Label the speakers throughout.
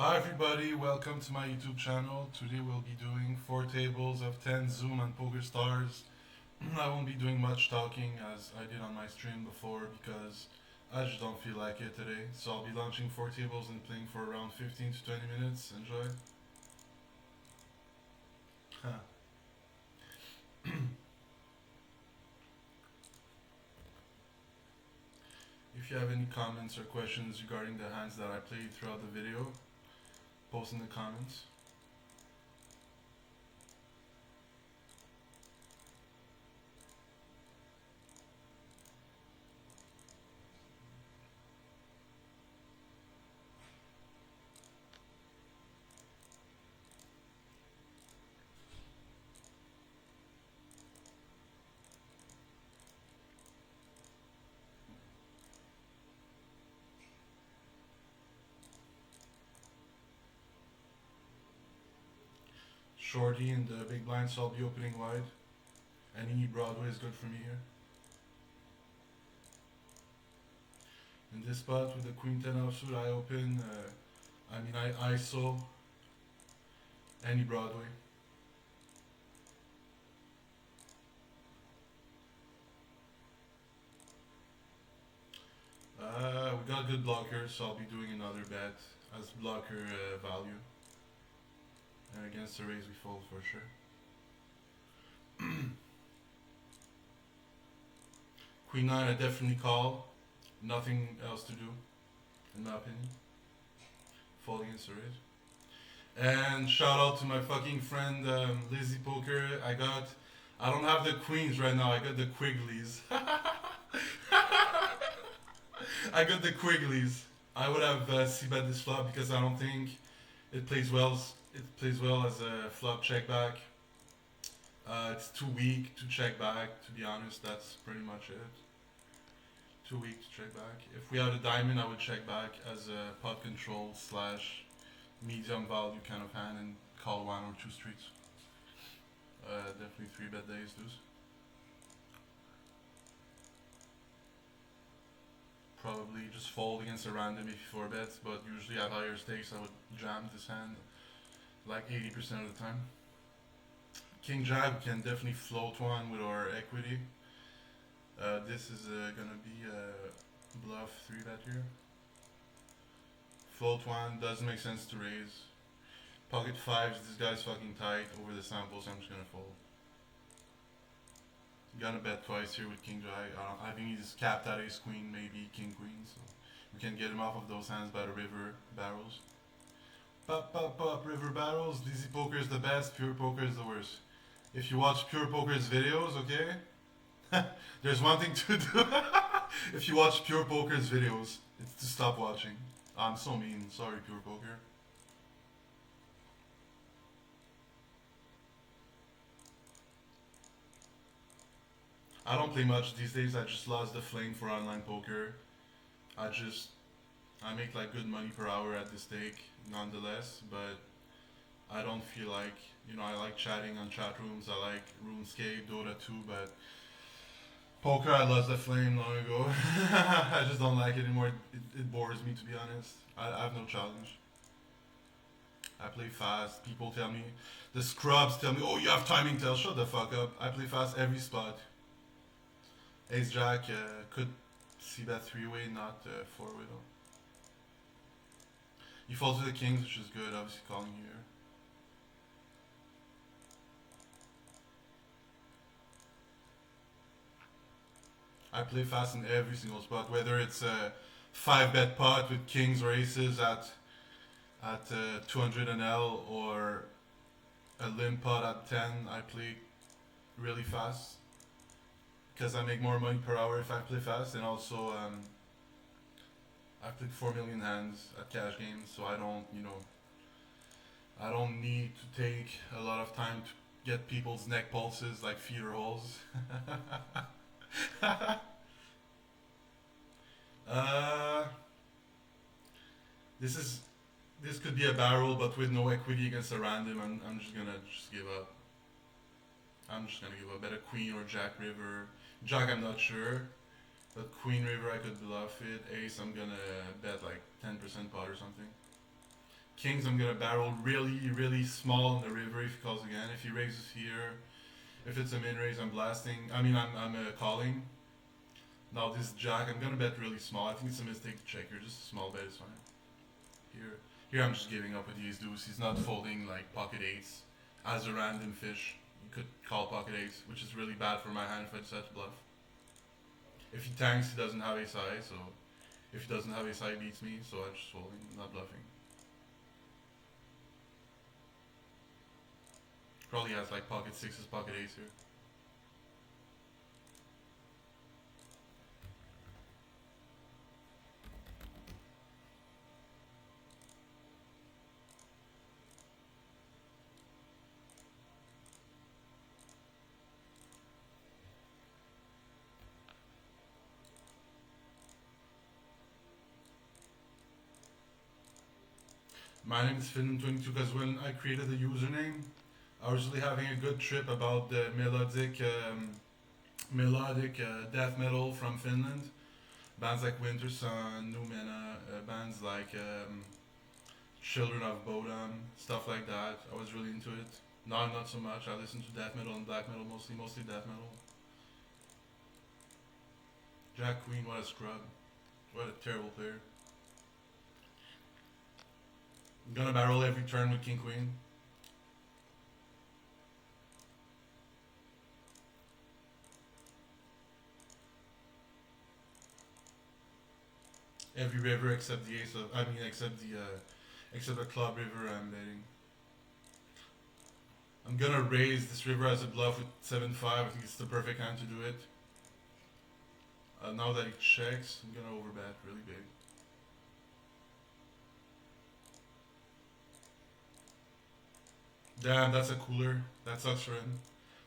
Speaker 1: Hi everybody, welcome to my YouTube channel. Today we'll be doing 4 tables of 10 Zoom and PokerStars. I won't be doing much talking as I did on my stream before because I just don't feel like it today. So I'll be launching 4 tables and playing for around 15 to 20 minutes. Enjoy. If you have any comments or questions regarding the hands that I played throughout the video, post in the comments. Shorty in the big blind, so I'll be opening wide. Any Broadway is good for me here. In this spot with the Queen 10 offsuit, I open, I ISO any Broadway. We got good blockers, so I'll be doing another bet as blocker value. And against the raise, we fold for sure. Queen 9, I definitely call. Nothing else to do, in my opinion. Fold against the raise. And shout out to my fucking friend lizzypoker. I don't have the queens right now, I got the Quggilies. I got the Quggilies. I would have c-bet this flop because I don't think it plays well. It plays well as a flop check back. It's too weak to check back. To be honest, that's pretty much it. Too weak to check back. If we had a diamond, I would check back as a pot control slash medium value kind of hand and call 1 or 2 streets. Definitely 3-bet days, dudes. Probably just fold against a random if you 4-bets, but usually at higher stakes I would jam this hand like 80% of the time. King Jack, we can definitely float one with our equity. This is gonna be a bluff 3-bet here. Float one, doesn't make sense to raise. Pocket 5s, this guy's fucking tight over the samples, I'm just gonna fold. Gonna bet twice here with King Jack. I think he's capped at ace queen, maybe king queen, so we can get him off of those hands by the river barrels. Pop, pop, pop, river barrels. Lizzypoker is the best, pure poker is the worst. If you watch pure poker's videos, okay? There's one thing to do. If you watch pure poker's videos, it's to stop watching. I'm so mean, sorry pure poker. I don't play much these days, I just lost the flame for online poker. I make like good money per hour at this stake, nonetheless, but I don't feel like, I like chatting on chat rooms, I like RuneScape, Dota 2, but poker I lost the flame long ago. I just don't like it anymore, it bores me to be honest. I have no challenge. I play fast, people tell me, the scrubs tell me, oh you have timing tell, shut the fuck up. I play fast every spot. Ace Jack could see that 3-way, not 4-way though. You fall to the kings, which is good, obviously calling here. I play fast in every single spot, whether it's a 5-bet pot with kings or aces at 200 NL or a limp pot at 10, I play really fast because I make more money per hour if I play fast, and also I've played 4 million hands at cash games, so I don't need to take a lot of time to get people's neck pulses like feeder holes. This could be a barrel, but with no equity against a random, I'm just gonna give up. I'm just gonna give up. Bet a queen or jack river. Jack, I'm not sure. But queen river, I could bluff it. Ace, I'm gonna bet like 10% pot or something. Kings, I'm gonna barrel really small in the river if he calls again. If he raises here, if it's a min raise, I'm blasting. I mean, I'm calling. Now this jack, I'm gonna bet really small. I think it's a mistake to check here. Just a small bet is fine. Here I'm just giving up with these deuce. He's not folding like pocket eights as a random fish. You could call pocket eights, which is really bad for my hand if I decide to bluff. If he tanks, he doesn't have ace high, so if he doesn't have ace high, he beats me, so I'm just folding, not bluffing. Probably has like pocket sixes, pocket eights here. My name is Finn22 because when I created the username, I was really having a good trip about the melodic death metal from Finland. Bands like Winter Sun, Numena, bands like Children of Bodom, stuff like that. I was really into it. Now I'm not so much. I listen to death metal and black metal mostly death metal. Jack Queen, what a scrub. What a terrible player. I'm gonna barrel every turn with King Queen. Every river except the ace of, except the club river I'm betting. I'm gonna raise this river as a bluff with 7-5. I think it's the perfect hand to do it. Now that he checks, I'm gonna overbet really big. Damn, that's a cooler. That sucks for him.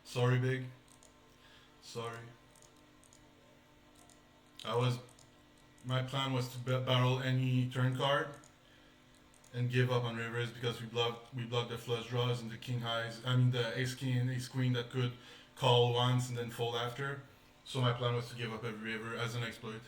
Speaker 1: Sorry, big. Sorry. My plan was to barrel any turn card and give up on rivers because we blocked the flush draws and the king highs. I mean the ace king and ace queen that could call once and then fold after. So my plan was to give up every river as an exploit.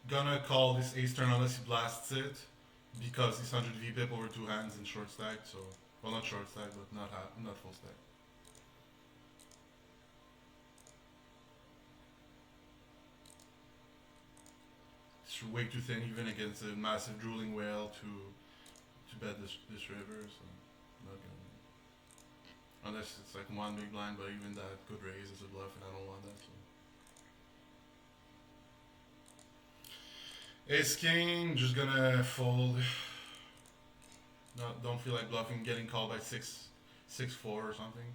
Speaker 1: Gonna call this ace turn unless he blasts it because he's 100 VPip over two hands and short stack. So, well, not short stack, but not full stack. It's way too thin even against a massive drooling whale to bet this river. So, not gonna. Unless it's like one big blind, but even that could raise as a bluff, and I don't want that. So. Ace king, just gonna fold. Don't feel like bluffing, getting called by 6-4 or something.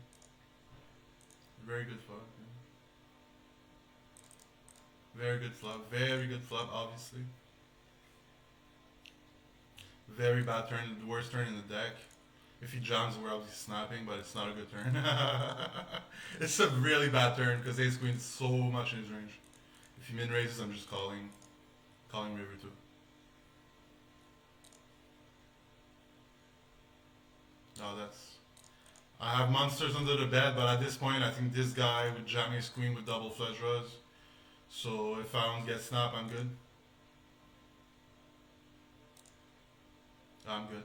Speaker 1: Very good flop. Yeah. Very good flop. Very good flop, obviously. Very bad turn. The worst turn in the deck. If he jams, we're obviously snapping, but it's not a good turn. It's a really bad turn because ace queen is so much in his range. If he min raises, I'm just calling river too. No, that's. I have monsters under the bed, but at this point, I think this guy with jam ace queen with double flush draws. So if I don't get snap, I'm good. I'm good.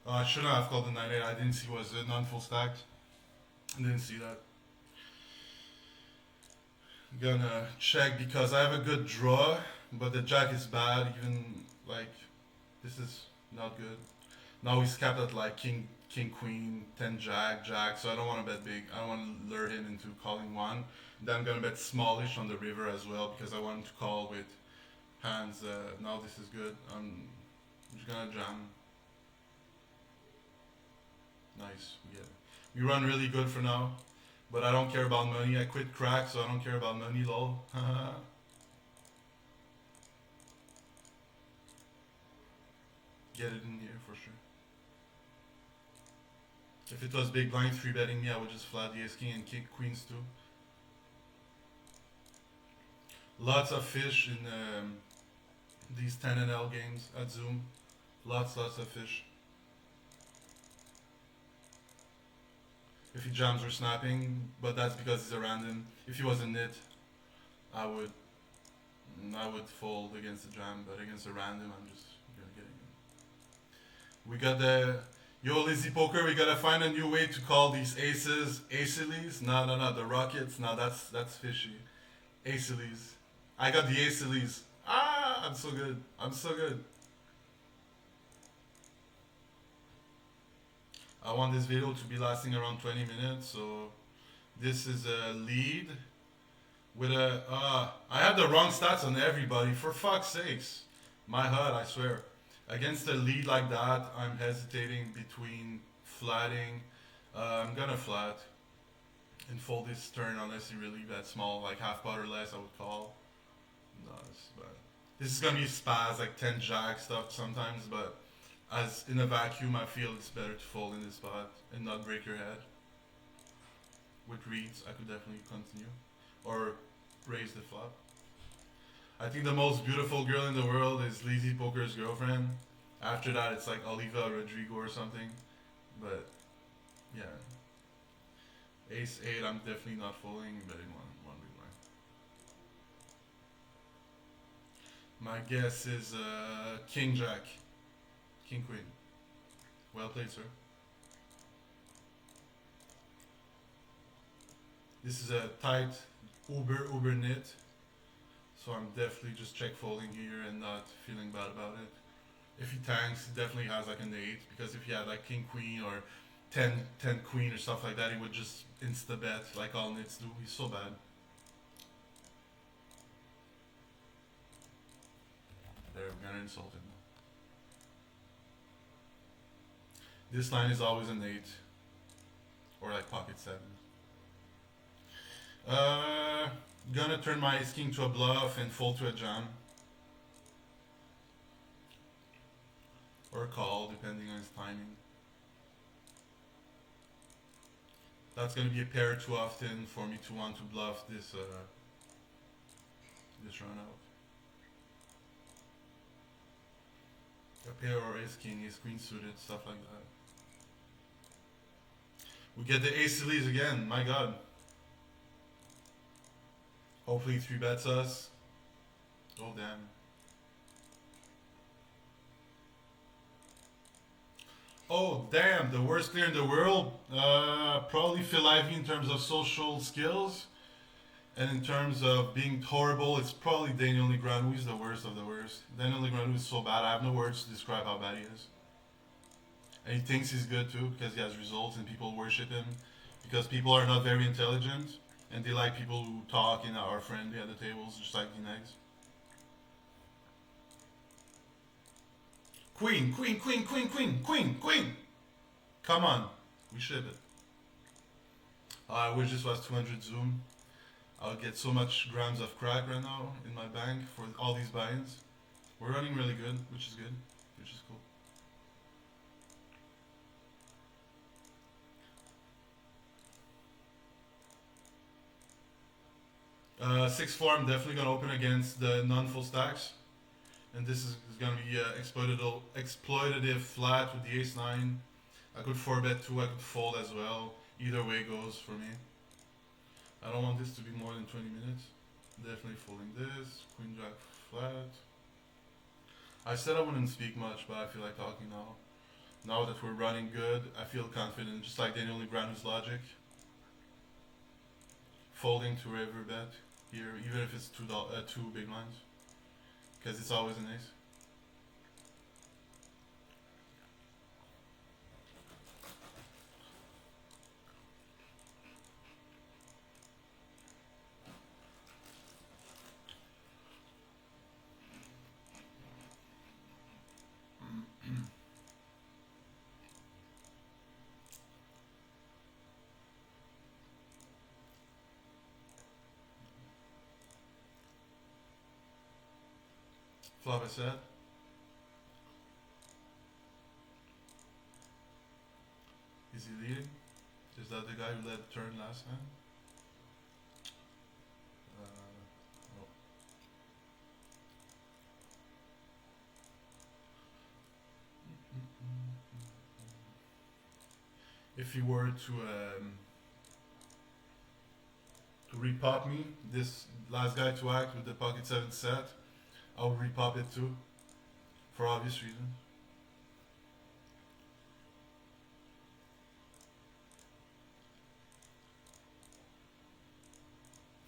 Speaker 1: I shouldn't have called the 9-8. I didn't see was it non-full stacked. I didn't see that. Gonna check because I have a good draw, but the jack is bad. Even like this is not good. Now he's capped at like king, queen, 10 jack. So I don't want to bet big. I don't want to lure him into calling one. Then I'm gonna bet smallish on the river as well because I want him to call with hands. Now this is good. I'm just gonna jam. Nice. Yeah. We run really good for now. But I don't care about money. I quit crack, so I don't care about money, lol. Get it in here for sure. If it was big blind 3-betting me, I would just flat the ace king and kick queens too. Lots of fish in these 10NL games at Zoom. Lots of fish. If he jams or snapping, but that's because he's a random. If he was a nit, I would I would fold against the jam, but against a random, I'm just gonna get it. We got the yo Lizzy Poker. We gotta find a new way to call these aces Acilies. No, the rockets. No, that's fishy. Acilies. I got the Acilies. Ah, I'm so good. I'm so good. I want this video to be lasting around 20 minutes, so this is a lead with a. I have the wrong stats on everybody. For fuck's sakes, my HUD, I swear. Against a lead like that, I'm hesitating between flatting. I'm gonna flat and fold this turn unless you really bet small, like half pot or less. I would call. No, this is gonna be spaz, like 10 jack stuff sometimes, but as in a vacuum, I feel it's better to fold in this spot and not break your head. With reads, I could definitely continue. Or raise the flop. I think the most beautiful girl in the world is Lizzy Poker's girlfriend. After that, it's like Oliva Rodrigo or something. But, yeah. Ace 8, I'm definitely not folding, betting one big blind. My guess is King Jack. King Queen. Well played, sir. This is a tight uber knit. So I'm definitely just check folding here and not feeling bad about it. If he tanks, he definitely has like an 8. Because if he had like King Queen or 10 Queen or stuff like that, he would just insta bet like all nits do. He's so bad. There, we're gonna insult him. This line is always an 8. Or like pocket 7. Gonna turn my ace king to a bluff and fold to a jam. Or a call, depending on his timing. That's gonna be a pair too often for me to want to bluff this run out. A pair or ace king, ace queen suited, stuff like that. We get the Acilies again, my god. Hopefully he 3-bets us. Oh damn. Oh damn, the worst player in the world. Probably Phil Ivey in terms of social skills. And in terms of being horrible, it's probably Daniel Negreanu. He's the worst of the worst. Daniel Negreanu is so bad, I have no words to describe how bad he is. And he thinks he's good too, because he has results and people worship him. Because people are not very intelligent. And they like people who talk and are friendly at the tables, just like the negs. Queen. Come on. We ship it. I wish this was 200 zoom. I'll get so much grams of crack right now in my bank for all these buy-ins. We're running really good, which is good. Which is cool. 6-4, I'm definitely going to open against the non-full stacks. And this is going to be exploitative flat with the ace-9. I could 4-bet too, I could fold as well. Either way goes for me. I don't want this to be more than 20 minutes. Definitely folding this. Queen jack flat. I said I wouldn't speak much, but I feel like talking now. Now that we're running good, I feel confident, just like Daniel Negreanu's logic. Folding to river bet here, even if it's two big lines, because it's always an ace. Flop I said. Is he leading? Is that the guy who led the turn last time? No. If he were to repop me. This last guy to act with the pocket 7 set, I'll repop it too, for obvious reasons.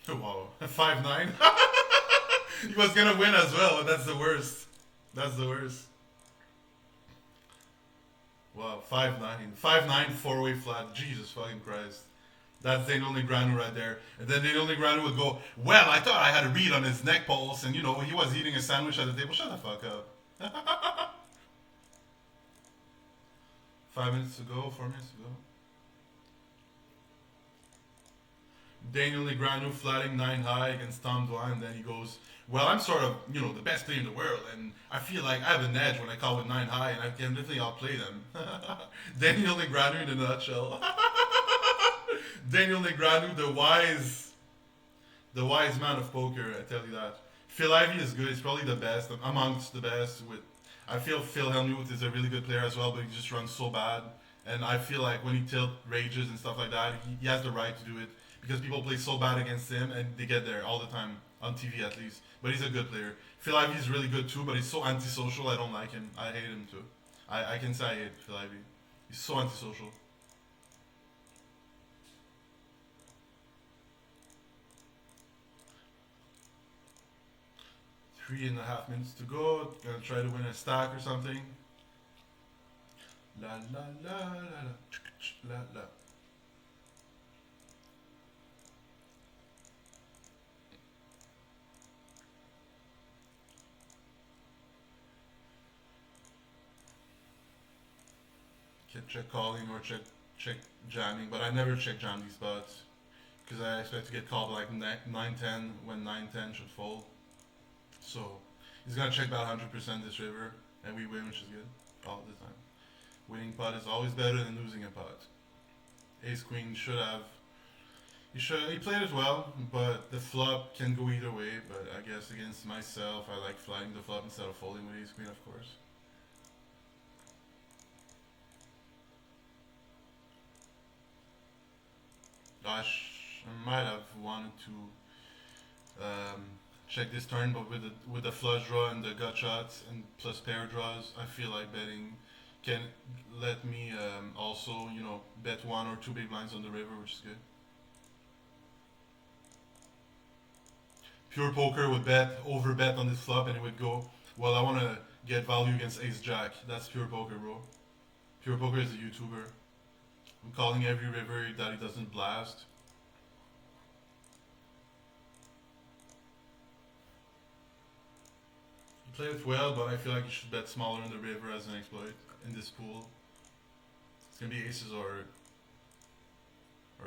Speaker 1: Wow, 5-9. He was gonna win as well, but that's the worst. That's the worst. Wow, 5-9. 5-9, four-way flat. Jesus fucking Christ. That's Daniel Negreanu right there. And then Daniel Negreanu would go, well, I thought I had a read on his neck pulse, and you know, he was eating a sandwich at the table. Shut the fuck up. 5 minutes to go, 4 minutes to go. Daniel Negreanu flatting 9 high against Tom Dwyer, and then he goes, well, I'm sort of, you know, the best player in the world, and I feel like I have an edge when I call with 9 high, and I can definitely outplay them. Daniel Negreanu in a nutshell. Daniel Negreanu, the wise man of poker, I tell you that. Phil Ivey is good, he's probably the best, amongst the best. I feel Phil Hellmuth is a really good player as well, but he just runs so bad. And I feel like when he tilt rages and stuff like that, he has the right to do it because people play so bad against him and they get there all the time on TV at least. But he's a good player. Phil Ivey is really good too, but he's so antisocial. I don't like him. I hate him too. I can say I hate Phil Ivey. He's so antisocial. 3.5 minutes to go. Gonna try to win a stack or something. La la la la la la la. Can check calling or check jamming, but I never check jam these spots because I expect to get called like 9-10 when 9-10 should fold. So he's gonna check about 100% this river, and we win, which is good all the time. Winning pot is always better than losing a pot. Ace Queen should have. He played it well, but the flop can go either way. But I guess against myself, I like flying the flop instead of folding with Ace Queen, of course. Gosh, I might have wanted to check this turn, but with the flush draw and the gut shots and plus pair draws, I feel like betting can let me also, you know, bet 1 or 2 big blinds on the river, which is good. Pure poker would over bet on this flop, and it would go, well, I want to get value against Ace Jack. That's pure poker, bro. Pure poker is a YouTuber. I'm calling every river that he doesn't blast. He played it well, but I feel like he should bet smaller in the river as an exploit in this pool. It's gonna be aces or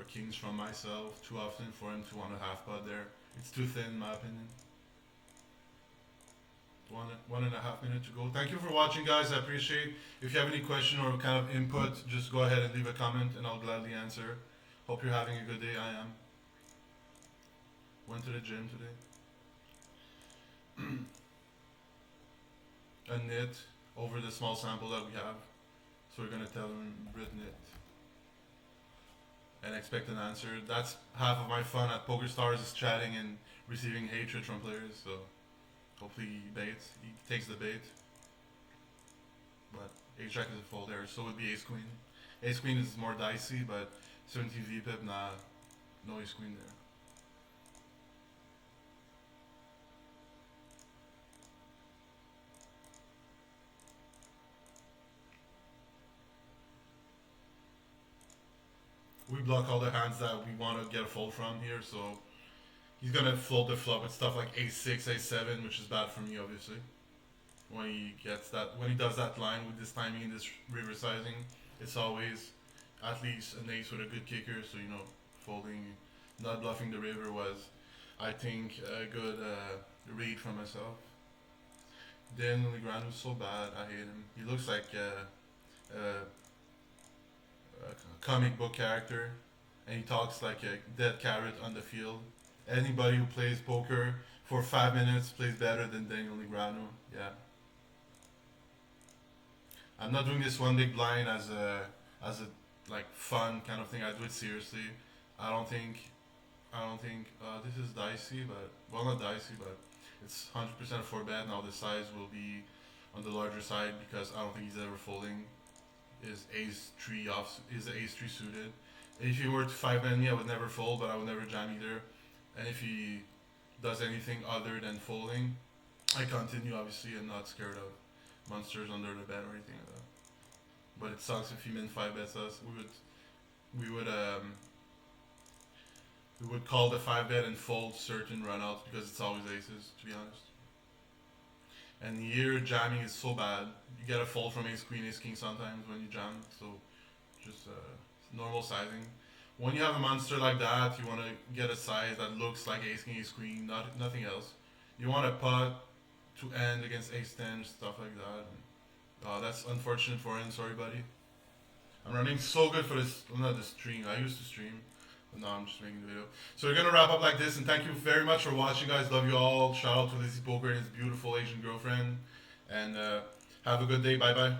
Speaker 1: kings from myself too often for him to want a half pot there. It's too thin in my opinion. 1.5 minutes to go. Thank you for watching, guys. I appreciate. If you have any question or kind of input, just go ahead and leave a comment and I'll gladly answer. Hope you're having a good day. I am. Went to the gym today. A knit over the small sample that we have. So we're gonna tell him Brit knit. And expect an answer. That's half of my fun at PokerStars is chatting and receiving hatred from players, so hopefully he takes the bait. But Ace Jack is a fold there, so would be Ace Queen. Ace Queen is more dicey, but 17 VPIP, nah, no Ace Queen there. We block all the hands that we want to get a fold from here, so he's gonna float the flop with stuff like Ace 6, Ace 7, which is bad for me, obviously. When he does that line with this timing and this river sizing, it's always at least an ace with a good kicker. So you know, folding, not bluffing the river was, I think, a good read from myself. Daniel Negreanu was so bad. I hate him. He looks like a comic book character, and he talks like a dead carrot on the field. Anybody who plays poker for 5 minutes plays better than Daniel Negreanu. Yeah. I'm not doing this one big blind as a like fun kind of thing. I do it seriously. I don't think I don't think this is dicey, but well, not dicey, but it's 100% 4 bet. Now the size will be on the larger side because I don't think he's ever folding. Is ace three off? Is the ace three suited? And if he were to 5 bet me, I would never fold, but I would never jam either. And if he does anything other than folding, I continue obviously and not scared of monsters under the bed or anything like that. But it sucks if he min 5 bets us. We would call the 5 bet and fold certain runouts because it's always aces, to be honest. And here jamming is so bad. You get a fold from ace queen, ace king sometimes when you jam. So just normal sizing. When you have a monster like that, you want to get a size that looks like ace king, ace queen, nothing else. You want a pot to end against ace 10, stuff like that. And, that's unfortunate for him. Sorry, buddy. I'm running so good for this. Well, not the stream. I used to stream. But now I'm just making the video. So we're gonna wrap up like this, and thank you very much for watching, guys. Love you all. Shout out to Lizzy Poker and his beautiful Asian girlfriend, and have a good day. Bye bye.